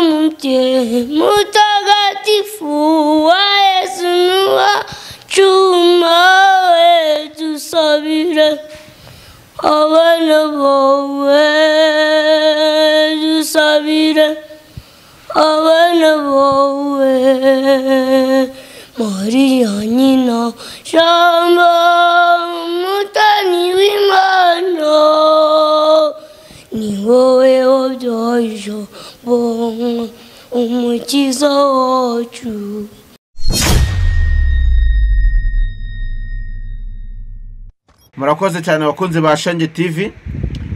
mtie mutagatifu wa Yesu nuwa chuma wetu sabire abana bawe dusabire abana bawe Maria nyina shamba mutani w'Imana ni wowe wabyaje umukiza wacu. Murakoze cyane abakunzi ba Shange TV.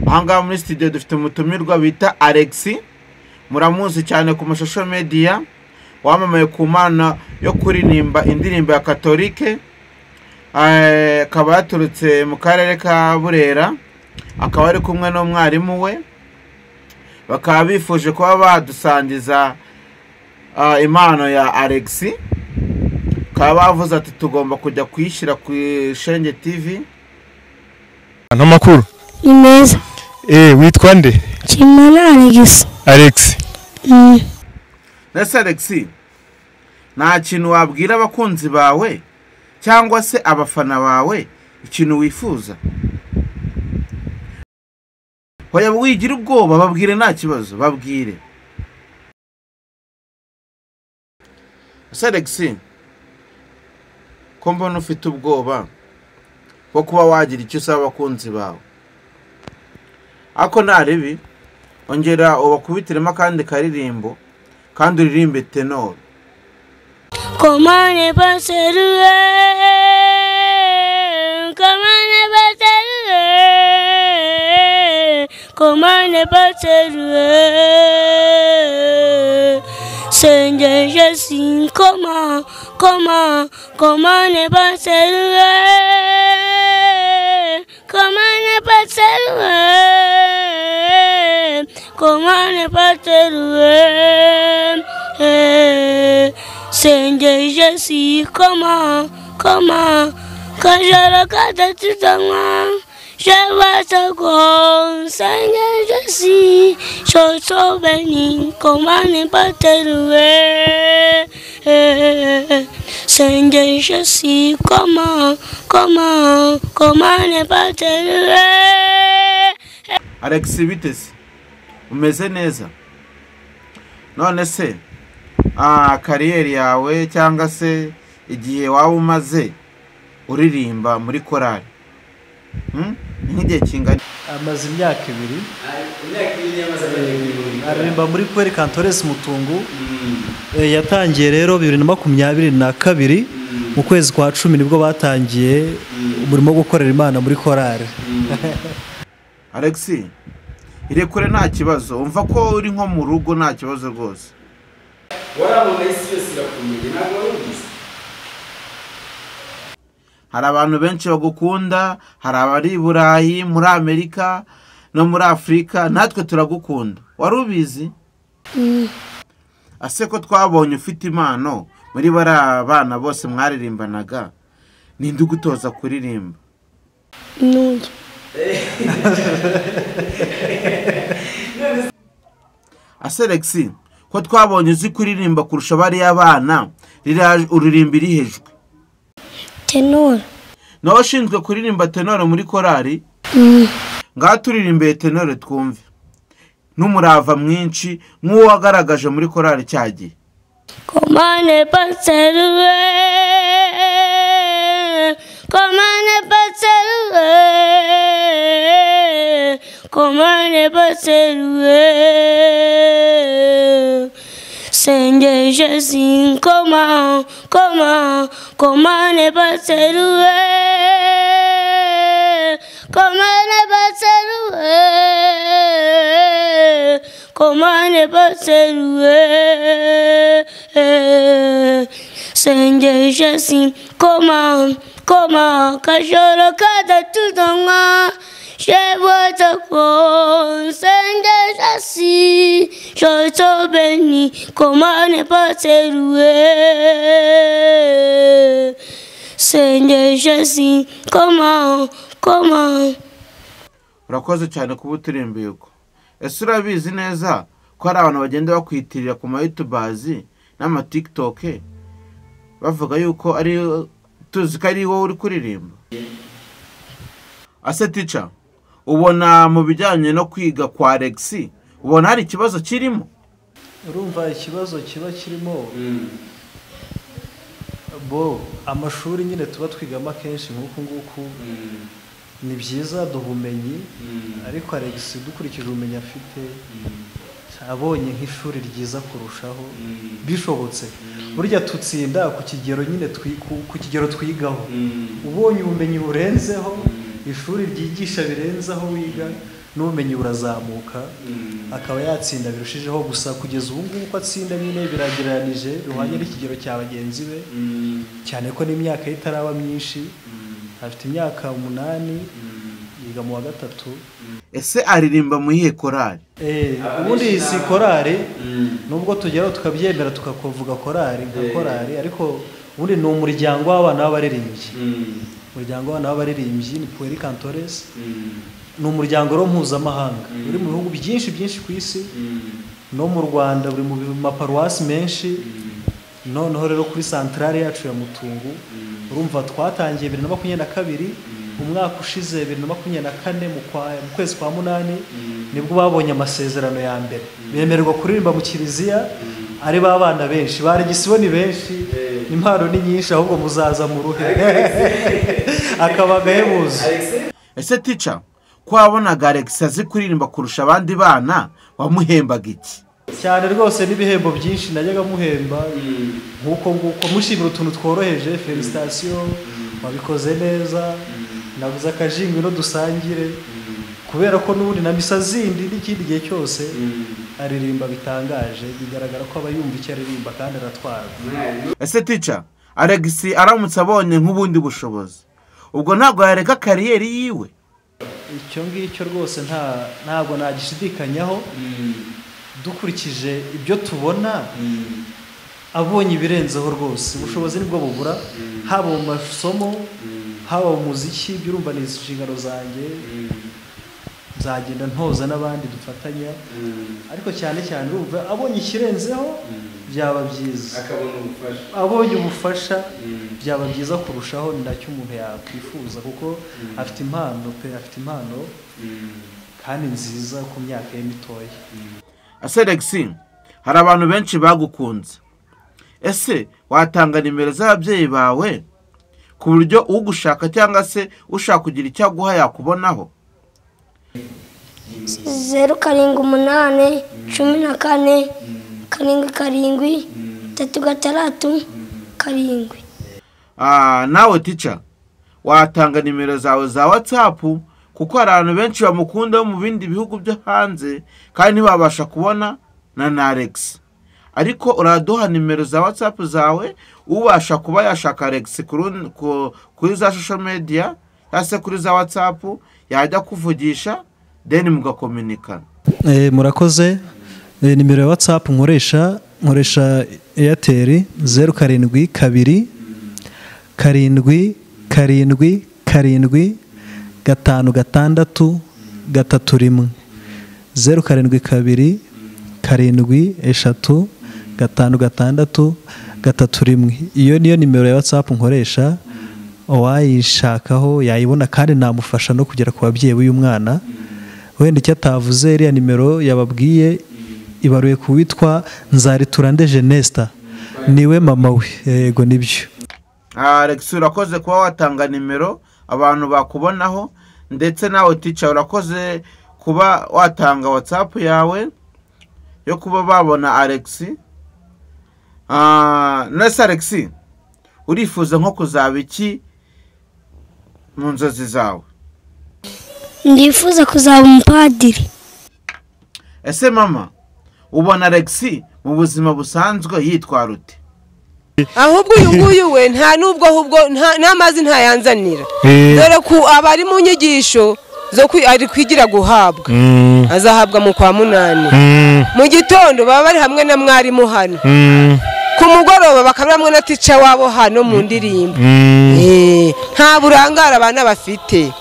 Ahangaha muri studio dufite umutumirwa bita Alex. Muramuzi cyane ku mashusho media, wamamaye ku mana yo kuririmba indirimbo ya Katolike. Akaba yaturutse mu karere ka Burera, akaba ari kumwe n'umwarimu we. Bakaba bifuje kuba badusangiza impano ya Alex. Akaba bavuze ati tugomba kujya kwishyira ku Shange TV. Amakuru Ni meza. Witwa nde? Chimana Alex. Alex. Nese Alex, nta kintu wabwira abakunzi bawe cyangwa se abafana bawe ikintu wifuza? Hoya wigira ubwoba, babwire nta kibazo, babwire. Nese Alex, ko mbona ufite ubwoba bwo kuba wagira icyo usaba abakunzi bawe, ako naribi ongera ubakubitiremo akandi karirimbo kandi uririmbe tenor. Comment ne pas saluer, comment ne pas saluer, comment ne pas saluer, Seigneur Jésus, comment ne pas saluer, comment ne pas saluer, comment ne pas saluer, Seigneur Jésus, comment, quand je regarde tout en moi, je vois ce grand Seigneur Jésus, je suis béni, comment ne pas te louer, Seigneur Jésus, comment ne pas te louer. Alex, bitese umeze neza? None se kariyeri yawe cyangwa se igihe waba umaze uririmba muri korali nk'igihe kingana? Amaze imyaka 2 aririmba muri Kweli Cantores Mutungu. Yatangiye rero 2022 mu kwezi kwa 10 nibwo batangiye umurimo wo gukorera Imana muri korali. Alex, irekure nta kibazo, umva ko uri nko mu rugo nta kibazo rwose. Hari abantu benshi bagukunda, hari abari i Burayi, muri Amerika no muri Afrika, natwe turagukunda. Wari ubizi? Ase ko twabonye ufite impano muri bara bana bose mwaririmbanaga, ninde ugutoza kuririmba? Nunge. Ase Alex, ko twabonye uzi kuririmba kurusha bari abana, uririmba iri hejwe? Tenor. Nawe ushinzwe kuririmba tenor muri korali? Ngaho turirimbe tenor twumve, n'umurava mwinshi nk'uwo wagaragaje muri korali cyagiye. Comment ne pas saluer, comment ne pas saluer, comment ne pas saluer, Seigneur Jésus, comment ne pas saluer, comment ne pas saluer, comment ne pas saluer, Seigneur Jésus, comment, quand je regarde tout en moi, je vois ta croix, Seigneur Jésus, je suis béni, comment ne pas saluer, Seigneur Jésus, comment. Urakoze cyane kuba uturirimbiye uko. Ese urabizi neza ko hari abantu bagenda bakwitirira ku ma YouTubers n'ama TikTok bavuga yuko ari tuzi ko ari wowe uri kuririmba. Ase teacher, ubona mu bijyanye no kwiga kwa Alex ubona hari ikibazo kirimo? urumva ikibazo kiba kirimo bo amashuri nyine tuba twigamo akenshi nk'uku nguku ni byiza dubumenyi ariko Alex dukurikije ubumenyi afite abonye nk'ishuri ryiza kurushaho bishobotse burya tutsinda ku kigero nyine ku kigero twigaho ubonye ubumenyi burenzeho ishuri ryigisha birenzaho wiga n'ubumenyi burazamuka akaba yatsinda birushijeho gusa kugeza ubu ngubu ko atsinda nyine biragereranije ruhanye n'ikigero cya bagenzi be cyane ko n'imyaka itaraba myinshi afite imyaka 8 yiga mu wa 3. Ese aririmba mu ihe korali? Ubundi si korali nubwo tugeraho tukabyemera tukakuvuga korali nka korali ariko ubundi ni umuryango w'abana b'abaririmbyi. Umuryango w'abana b'abaririmbyi ni Pueri Cantores. Ni umuryango mpuzamahanga uri mu bihugu byinshi ku isi no mu Rwanda uri mu maparuwasi menshi noneho rero kuri centrale yacu ya Mutungu urumva twatangiye 2022 umwaka ushize 2024 mu kwezi kwa 8 nibwo babonye amasezerano ya mbere bemererwa kuririmba mu kiliziya ari babana benshi bari gisibo ni benshi imparo ni nyinshi ahubwo muzaza mu ruhe akabagahebuza. Ese teacher kwabonaga Alex azi kuririmba kurusha abandi bana wamuhembaga iki? Cyane rwose n'ibihembo byinshi najyaga muhemba nkuko mushimira utuntu tworoheje felicitation wabikoze neza nabuza akajingwe no dusangire kubera ko n'ubundi na misa zindi n'ikindi gihe cyose aririmba bitangaje bigaragara ko abayumva icyo aririmba kandi aratwara. Ese teacher Alex aramutse abonye nk'ubundi bushobozi ubwo ntabwo yareka kariyeri yiwe? Icyo ngicyo rwose ntabwo nagishidikanyaho dukurikije ibyo tubona abonye ibirenzeho rwose ubushobozi nibwo bubura haba mu masomo haba mu muziki byurumva neza inshingano zanjye nzagenda ntoza n'abandi dufatanya ariko cyane urumva abonye ikirenzeho byaba byiza abonye ubufasha byaba byiza kurushaho ni nacyo umuntu yakwifuza kuko afite impano kandi nziza ku myaka ye mitoya. Ase Alex hari abantu benshi bagukunze ese watanga nimero z'ababyeyi bawe ku buryo ugushaka cyangwa se ushaka kugira icyo aguha yakubonaho? 078 14 7 7 nawe teacher watanga nimero zawe za WhatsApp kuko hari abantu benshi bamukunda mu bindi bihugu byo hanze kandi ntibabasha kubona na Alex ariko uraduha nimero za WhatsApp zawe ubasha kuba yashaka Alex kuri za social media yase kuri za WhatsApp yajya kuvugisha then mugakomunikana. Murakoze. Nimero ya WhatsApp nkoresha Airtel 072 7 7 7 5 6 072 7 3 5 iyo niyo nimero ya WhatsApp nkoresha wayishakaho yayibona kandi namufasha no kugera ku babyeyi b'uyu mwana wenda icyo atavuze iriya nimero yababwiye ibaruye ku witwa Nzariturande Genesta niwe mama we. Yego nibyo. Alex urakoze kuba watanga nimero abantu bakubonaho ndetse nawe teacher urakoze kuba watanga WhatsApp yawe yo kuba babona Alex. Nese Alex urifuza nko kuzaba iki mu nzozi zawe? Ndifuza kuzaba umupadiri. Ese mama ubona Alex mu buzima busanzwe yitwara ute? Ahubwo uyu nguyu we nta nubwo n'amazi ntayanzanira dore ko abari mu nyigisho zo ari kwigira guhabwa azahabwa mu kwa 8 mu gitondo baba bari hamwe na mwarimu hano ku mugoroba bakaramwe na teacher wabo hano mu ndirimbo nta burangara abana bafite